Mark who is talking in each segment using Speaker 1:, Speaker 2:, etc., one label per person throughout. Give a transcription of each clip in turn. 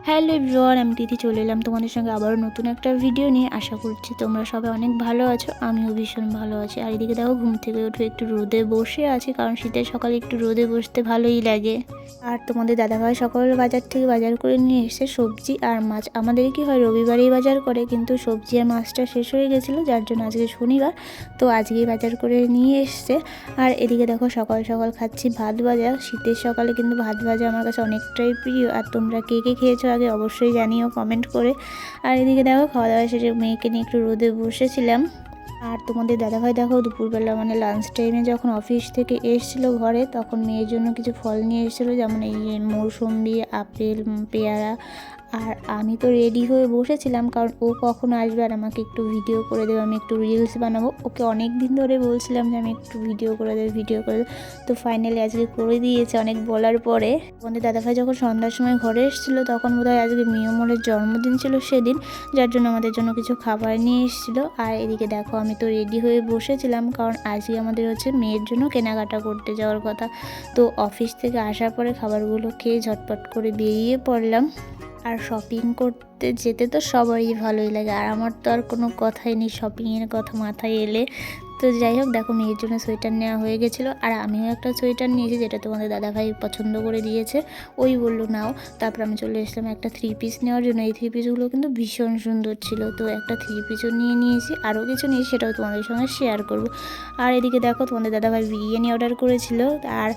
Speaker 1: Hello everyone, আমি দিদি চলে এলাম তোমাদের সঙ্গে আবারও নতুন একটা ভিডিও নিয়ে। আশা করছি তোমরা সবাই অনেক ভালো আছো, আমিও ভীষণ ভালো আছি। আর এদিকে দেখো, ঘুম থেকে উঠে একটু রোদে বসে আছি, কারণ শীতের সকালে একটু রোদে বসতে ভালোই লাগে। আর তোমাদের দাদাভাই সকাল বাজার থেকে বাজার করে নিয়ে এসে সবজি আর মাছ। আমাদের কি হয়, রবিবারেই বাজার করে, কিন্তু সবজি আর মাছটা শেষ হয়ে গেছিলো, যার জন্য আজকে শনিবার, তো আজকেই বাজার করে নিয়ে এসছে। আর এদিকে দেখো, সকাল সকাল খাচ্ছি ভাত ভাজা। শীতের সকালে কিন্তু ভাত ভাজা আমার কাছে অনেকটাই প্রিয়। আর তোমরা কে কে খেয়েছো আগে অবশ্যই জানিও কমেন্ট করে। আর এদিকে দেখো, খাওয়া দাওয়া শেষে মেয়েকে নিয়ে একটু রোদে বসেছিলাম। আর তোমাদের দাদাভাই দেখো, দুপুরবেলা মানে লাঞ্চ টাইমে যখন অফিস থেকে এসেছিলো ঘরে, তখন মেয়ের জন্য কিছু ফল নিয়ে এসেছিলো, যেমন এই মৌসুম্বি, আপেল, পেয়ারা। আর আমি তো রেডি হয়ে বসেছিলাম, কারণ ও কখন আসবে আর আমাকে একটু ভিডিও করে দেবে, আমি একটু রিলস বানাবো। ওকে অনেক দিন ধরে বলছিলাম যে আমি একটু ভিডিও করে দেবে, ভিডিও করে দেবে। তো ফাইনালি আজকে করে দিয়েছে অনেক বলার পরে। আমাদের দাদাভাই যখন সন্ধ্যার সময় ঘরে এসেছিলো, তখন বোধহয় আজকে মিয়মলের জন্মদিন ছিল সেদিন, যার জন্য আমাদের জন্য কিছু খাবার নিয়ে এসেছিলো। আর এদিকে দেখো, আমি তো রেডি হয়ে বসেছিলাম, কারণ আজকে আমাদের হচ্ছে মেয়ের জন্য কেনাকাটা করতে যাওয়ার কথা। তো অফিস থেকে আসার পরে খাবারগুলো খেয়ে ঝটপট করে বেরিয়ে পড়লাম। আর শপিং করতে যেতে তো সবারই ভালোই লাগে, আর আমার তো আর কোনো কথাই নেই শপিংয়ের কথা মাথায় এলে। তো যাই হোক, দেখো মেয়ের জন্য সোয়েটার নেওয়া হয়ে গেছিলো, আর আমিও একটা সোয়েটার নিয়েছি, যেটা তোমাদের দাদাভাই পছন্দ করে দিয়েছে। ওই বললো নাও। তারপর আমি চলে এসলাম একটা 3 পিস নেওয়ার জন্য। এই 3 পিসগুলো কিন্তু ভীষণ সুন্দর ছিল, তো একটা 3 পিসও নিয়ে নিয়েছি। আরও কিছু নিয়েছি, সেটাও তোমাদের সঙ্গে শেয়ার করব। আর এদিকে দেখো, তোমাদের দাদাভাই বিরিয়ানি অর্ডার করেছিল। আর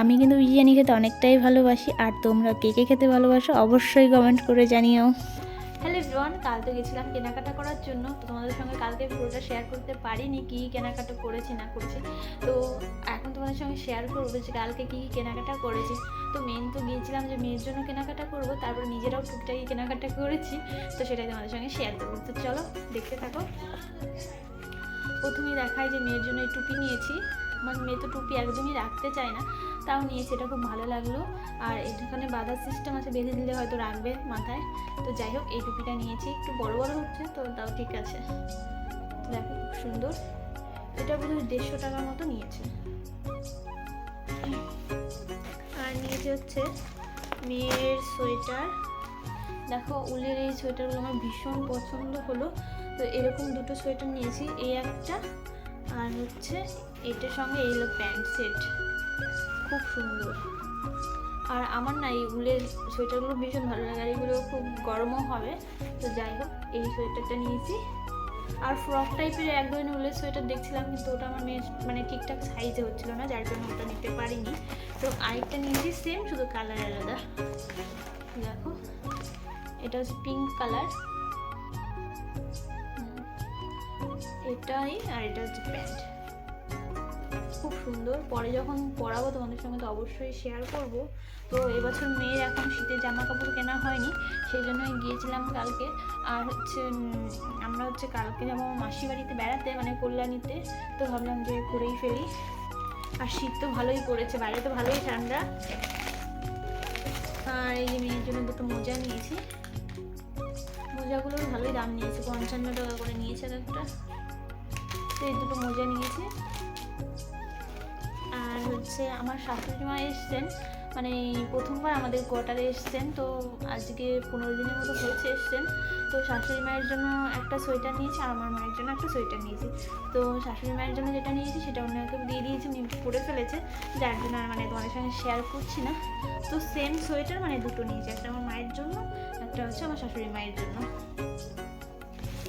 Speaker 1: আমি কিন্তু বিরিয়ানি খেতে অনেকটাই ভালোবাসি। আর তোমরা কে কে খেতে ভালোবাসো অবশ্যই কমেন্ট করে জানিও। হ্যালো এভরিওয়ান, কাল তো গেছিলাম কেনাকাটা করার জন্য, তো তোমাদের সঙ্গে কালকে পুরোটা শেয়ার করতে পারিনি কী কেনাকাটা করেছি না করেছি। তো এখন তোমাদের সঙ্গে শেয়ার করবো যে কালকে কী কেনাকাটা করেছি। তো মেন তো গিয়েছিলাম যে মেয়ের জন্য কেনাকাটা করবো, তারপর নিজেরাও টুকটাকি কেনাকাটা করেছি, তো সেটাই তোমাদের সঙ্গে শেয়ার করবো। তো চলো দেখতে থাকো। প্রথমেই দেখায় যে মেয়ের জন্য এই টুপি নিয়েছি। আমার মেয়ে তো টুপি একদমই রাখতে চায় না, তাও নিয়েছি, এটা খুব ভালো লাগলো। আর এখানে বাঁধার সিস্টেম আছে, বেঁধে দিলে হয়তো রাখবে মাথায়। তো যাই হোক, এই টুপিটা নিয়েছি, একটু বড় বড় হচ্ছে তো, তাও ঠিক আছে। দেখো খুব সুন্দর, এটা বোধহয় 150 টাকার মতো নিয়েছে। আর নিয়েছে হচ্ছে মেয়ের সোয়েটার। দেখো উলের এই সোয়েটারগুলো আমার ভীষণ পছন্দ হলো, তো এরকম দুটো সোয়েটার নিয়েছি, এই একটা আর হচ্ছে এটার সঙ্গে এই হলো প্যান্ট সেট, খুব সুন্দর। আর আমার না এই উলের সোয়েটারগুলো ভীষণ ভালো লাগে, আর এগুলো খুব গরমও হবে। তো যাই হোক, এই সোয়েটারটা নিয়েছি। আর ফ্রক টাইপের এক ধরনের উলের সোয়েটার দেখছিলাম, কিন্তু ওটা আমার মেয়ে মানে ঠিকঠাক সাইজে হচ্ছিলো না, যার জন্য ওটা নিতে পারিনি। তো আরেকটা নিয়েছি সেম, শুধু কালার আলাদা। দেখো এটা হচ্ছে পিঙ্ক কালার, এটাই। আর এটা হচ্ছে প্যান্ট, খুব সুন্দর। পরে যখন পরাবো তোমাদের সঙ্গে তো অবশ্যই শেয়ার করব। তো এবছর মেয়ের এখন শীতের জামা কাপড় কেনা হয়নি, সেই জন্যই গিয়েছিলাম কালকে। আর হচ্ছে আমরা হচ্ছে কালকে যাবো মাসি বাড়িতে বেড়াতে, মানে কল্যাণীতে, তো ভাবলাম যে করেই ফেলি। আর শীত তো ভালোই পড়েছে, বাইরে তো ভালোই ঠান্ডা। আর এই যে মেয়ের জন্য দুটো মোজা নিয়েছি, মোজাগুলোর ভালোই দাম নিয়েছে, 55 টাকা করে নিয়েছে একটা। তো এই দুটো মোজা নিয়েছি। আর হচ্ছে আমার শাশুড়ি মা এসছেন, মানে প্রথমবার আমাদের কোয়ার্টারে এসছেন, তো আজকে 15 দিনের মতো হয়েছে এসছেন। তো শাশুড়ি মায়ের জন্য একটা সোয়েটার নিয়েছি, আর আমার মায়ের জন্য একটা সোয়েটার নিয়েছি। তো শাশুড়ি মায়ের জন্য যেটা নিয়েছি সেটা ওনাকে দিয়ে দিয়েছি, উনি পরে ফেলেছে, যার জন্য আর মানে তোমাদের সঙ্গে শেয়ার করছি না। তো সেম সোয়েটার মানে দুটো নিয়েছি, একটা আমার মায়ের জন্য, একটা হচ্ছে আমার শাশুড়ি মায়ের জন্য।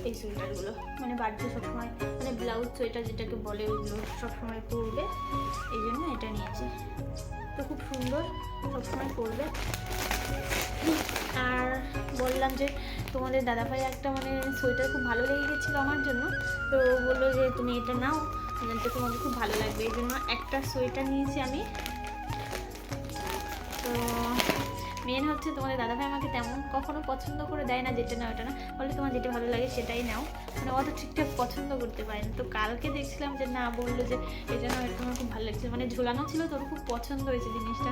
Speaker 1: এই সোয়েটারগুলো মানে বাড়িতে সবসময় মানে ব্লাউজ সোয়েটার যেটাকে বলে, ওইগুলো সবসময় পরবে, এই জন্য এটা নিয়েছি। তো খুব সুন্দর, সবসময় পরবে। আর বললাম যে তোমাদের দাদাভাই একটা মানে সোয়েটার খুব ভালো লেগে গেছিলো আমার জন্য, তো বললো যে তুমি এটা নাও, তো তোমাকে খুব ভালো লাগবে, এই জন্য একটা সোয়েটার নিয়েছি আমি। তো মেন হচ্ছে তোমাদের দাদাভাই আমাকে তেমন কখনো পছন্দ করে দেয় না যেটা না ওটা না, বলে তোমার যেটা ভালো লাগে সেটাই নাও, মানে অত ঠিকঠাক পছন্দ করতে পারে না। তো কালকে দেখছিলাম যে না, বললো যে এটা না, এটা আমার খুব ভালো লাগছে, মানে ঝোলানো ছিল, তোর খুব পছন্দ হয়েছে জিনিসটা।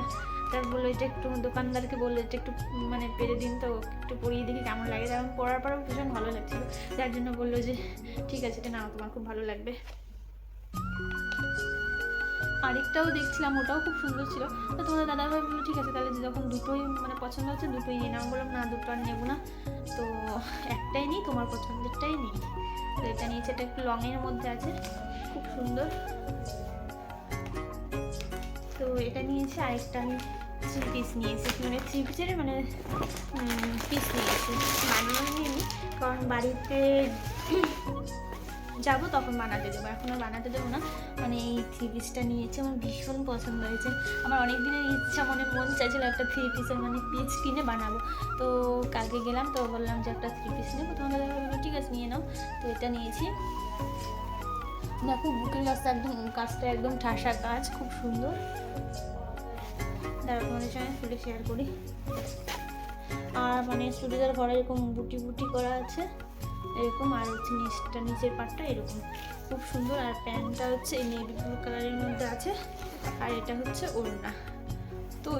Speaker 1: তারপর বললো এটা একটু, দোকানদারকে বললো এটা একটু মানে পেরে দিন, তো একটু পরিয়ে দেখি কেমন লাগে। তেমন পরার পরেও ভীষণ ভালো লাগছিলো, যার জন্য বললো যে ঠিক আছে এটা নাও, তোমার খুব ভালো লাগবে।
Speaker 2: আরেকটাও দেখছিলাম, ওটাও খুব সুন্দর ছিল। তো তোমাদের দাদাভাই বললো ঠিক আছে তাহলে যখন দুটোই মানে পছন্দ হচ্ছে দুটোই নিয়ে নাও। আমি বললাম না দুটো আর নেবো না, তো একটাই নিই, তোমার পছন্দেরটাই নিই। তো এটা নিয়েছে, এটা একটু লংয়ের মধ্যে আছে, খুব সুন্দর। তো এটা নিয়েছে, আরেকটা আমি 3 পিস নিয়েছি, মানে 3 পিসের মানে পিস নিয়েছি, বানানো নিইনি কারণ বাড়িতে যাব তখন বানাতে দেবো, এখন আর বানাতে দেবো না। মানে এই 3 পিসটা নিয়েছি, আমার ভীষণ পছন্দ হয়েছে। আমার অনেক দিনের ইচ্ছা, মন চাইছিল একটা 3 পিসের মানে পিস কিনে বানাবো। তো কালকে গেলাম, তো বললাম যে একটা 3 পিস নেবো, তোমাদের বললো ঠিক আছে নিয়ে নাও। তো এটা নিয়েছি, দেখো বুকের কাজটা একদম ঠাসা কাজ, খুব সুন্দর। তারপর তোমাদের সঙ্গে খুলে শেয়ার করি। আর মানে চুড়িদার ঘরে এরকম বুটি বুটি করা আছে এরকম, আর হচ্ছে নিচের পাটটা এরকম, খুব সুন্দর। আর প্যান্টটা হচ্ছে এই নেভি ব্লু কালারের মধ্যে আছে, আর এটা হচ্ছে ওড়না। তো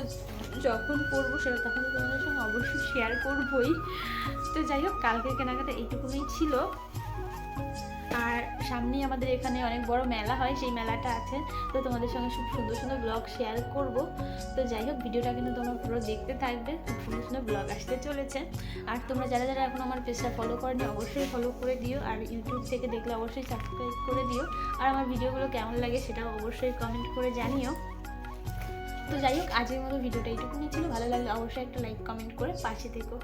Speaker 2: যখন পরবো সেটা তখন তোমাদের সঙ্গে অবশ্যই শেয়ার করবোই। তো যাই হোক, কালকের কেনাকাটা এইটুকুনই ছিল। আর সামনেই আমাদের এখানে অনেক বড় মেলা হয়, সেই মেলাটা আছে, তো তোমাদের সঙ্গে খুব সুন্দর সুন্দর ব্লগ শেয়ার করব। তো যাই হোক, ভিডিওটা কিন্তু তোমরা পুরো দেখতে থাকবে, খুব সুন্দর সুন্দর ব্লগ আসতে চলেছে। আর তোমরা যারা যারা এখন আমার পেজটা ফলো করনি অবশ্যই ফলো করে দিও, আর ইউটিউব থেকে দেখলে অবশ্যই সাবস্ক্রাইব করে দিও। আর আমার ভিডিওগুলো কেমন লাগে সেটাও অবশ্যই কমেন্ট করে জানিও। তো যাই হোক, আজকের মতো ভিডিওটা এইটুকুনি ছিল, ভালো লাগলে অবশ্যই একটা লাইক কমেন্ট করে পাশে থেকো।